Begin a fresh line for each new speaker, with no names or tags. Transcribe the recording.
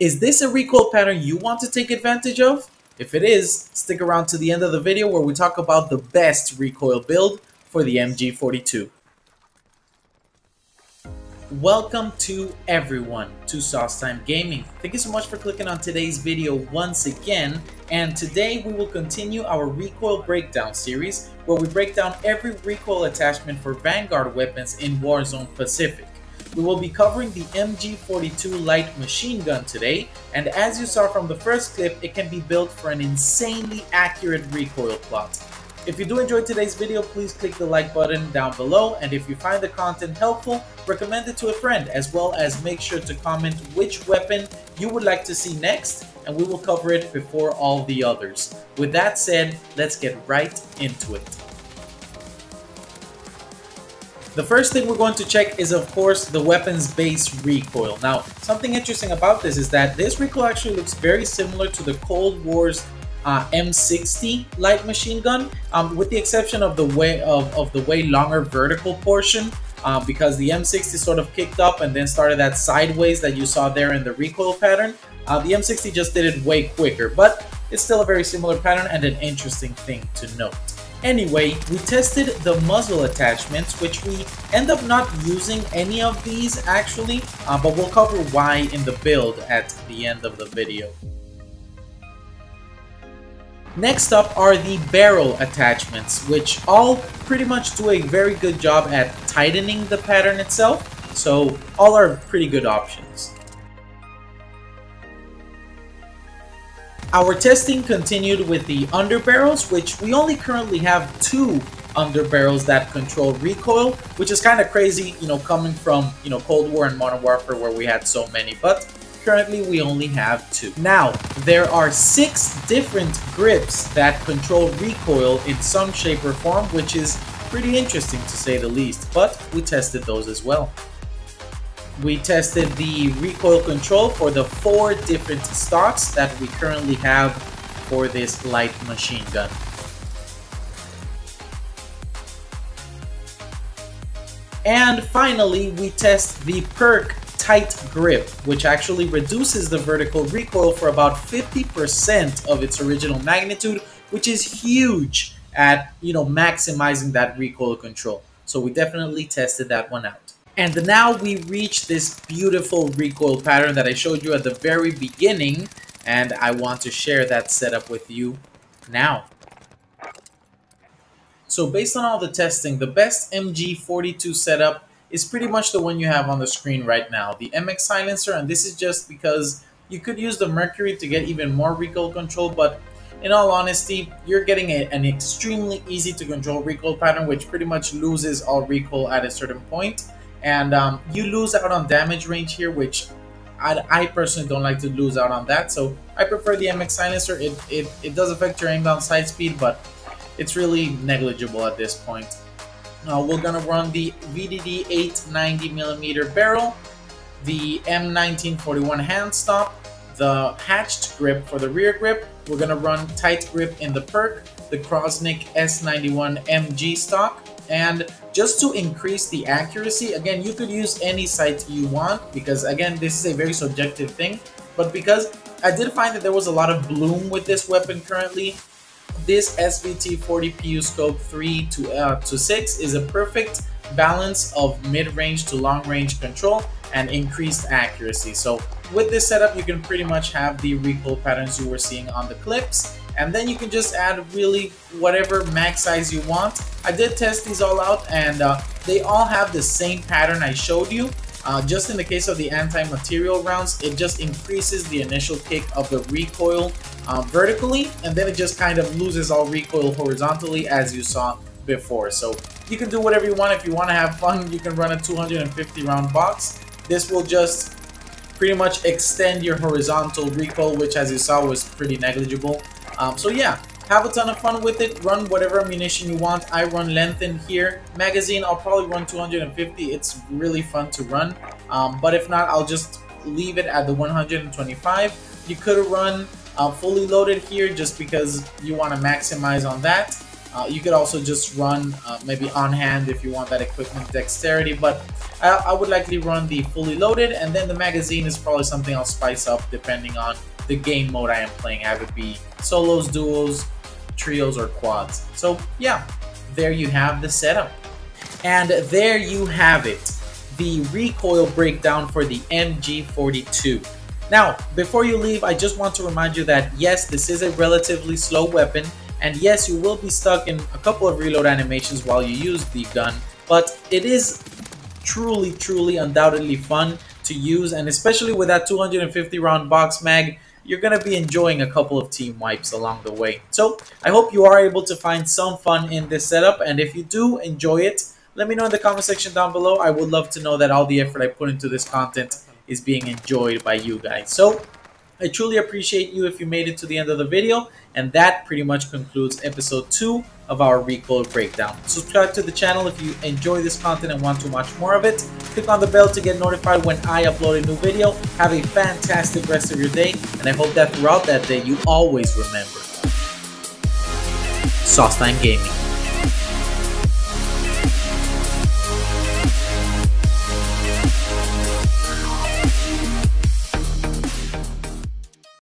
Is this a recoil pattern you want to take advantage of? If it is, stick around to the end of the video where we talk about the best recoil build for the MG42. Welcome to everyone to Sauce Time Gaming. Thank you so much for clicking on today's video once again, and today we will continue our recoil breakdown series where we break down every recoil attachment for Vanguard weapons in Warzone Pacific. We will be covering the MG42 light machine gun today, and as you saw from the first clip, it can be built for an insanely accurate recoil plot. If you do enjoy today's video, please click the like button down below, and if you find the content helpful, recommend it to a friend, as well as make sure to comment which weapon you would like to see next, and we will cover it before all the others. With that said, let's get right into it. The first thing we're going to check is, of course, the weapon's base recoil. Now, something interesting about this is that this recoil actually looks very similar to the Cold War's M60 light machine gun, with the exception of the way longer vertical portion, because the M60 sort of kicked up and then started that sideways that you saw there in the recoil pattern. The M60 just did it way quicker, but it's still a very similar pattern and an interesting thing to note. Anyway, we tested the muzzle attachments, which we end up not using any of these actually, but we'll cover why in the build at the end of the video. Next up are the barrel attachments, which all pretty much do a very good job at tightening the pattern itself, so all are pretty good options. Our testing continued with the underbarrels, which we only currently have 2 underbarrels that control recoil, which is kind of crazy, you know, coming from, you know, Cold War and Modern Warfare where we had so many, but currently we only have 2. Now, there are 6 different grips that control recoil in some shape or form, which is pretty interesting to say the least, but we tested those as well. We tested the recoil control for the 4 different stocks that we currently have for this light machine gun. And finally, we test the perk tight grip, which actually reduces the vertical recoil for about 50% of its original magnitude, which is huge at, you know, maximizing that recoil control. So we definitely tested that one out. And now we reach this beautiful recoil pattern that I showed you at the very beginning, and I want to share that setup with you now. So based on all the testing, the best MG42 setup is pretty much the one you have on the screen right now, the MX silencer, and this is just because you could use the Mercury to get even more recoil control, but in all honesty, you're getting an extremely easy to control recoil pattern, which pretty much loses all recoil at a certain point. And you lose out on damage range here, which I personally don't like to lose out on that. So I prefer the MX silencer. It does affect your aim down sight speed, but it's really negligible at this point. Now we're gonna run the VDD 890mm barrel, the M1941 hand stop, the hatched grip for the rear grip. We're gonna run tight grip in the perk, the Krosnick S91 MG stock. And just to increase the accuracy, again, you could use any sight you want, because again, this is a very subjective thing, but because I did find that there was a lot of bloom with this weapon currently, this SVT 40 PU scope 3 to 6 is a perfect balance of mid-range to long-range control and increased accuracy. So with this setup, you can pretty much have the recoil patterns you were seeing on the clips, and then you can just add really whatever mag size you want. I did test these all out, and they all have the same pattern I showed you. Just in the case of the anti-material rounds, it just increases the initial kick of the recoil vertically, and then it just kind of loses all recoil horizontally, as you saw before. So you can do whatever you want. If you want to have fun, you can run a 250 round box. This will just pretty much extend your horizontal recoil, which, as you saw, was pretty negligible. So yeah, have a ton of fun with it. Run whatever ammunition you want. I run lengthened here. Magazine, I'll probably run 250. It's really fun to run. But if not, I'll just leave it at the 125. You could run fully loaded here just because you want to maximize on that. You could also just run maybe on hand if you want that equipment dexterity, but I would likely run the fully loaded, and then the magazine is probably something I'll spice up depending on the game mode I am playing, have it be solos, duos, trios, or quads. So yeah, there you have the setup. And there you have it, the recoil breakdown for the MG42. Now, before you leave, I just want to remind you that yes, this is a relatively slow weapon, and yes, you will be stuck in a couple of reload animations while you use the gun, but it is truly, undoubtedly fun to use, and especially with that 250 round box mag, you're going to be enjoying a couple of team wipes along the way. So I hope you are able to find some fun in this setup, and if you do enjoy it, let me know in the comment section down below. I would love to know that all the effort I put into this content is being enjoyed by you guys. So I truly appreciate you if you made it to the end of the video, and that pretty much concludes episode 2 of our recoil breakdown. Subscribe to the channel if you enjoy this content and want to watch more of it. Click on the bell to get notified when I upload a new video. Have a fantastic rest of your day, and I hope that throughout that day you always remember Sauce Time Gaming.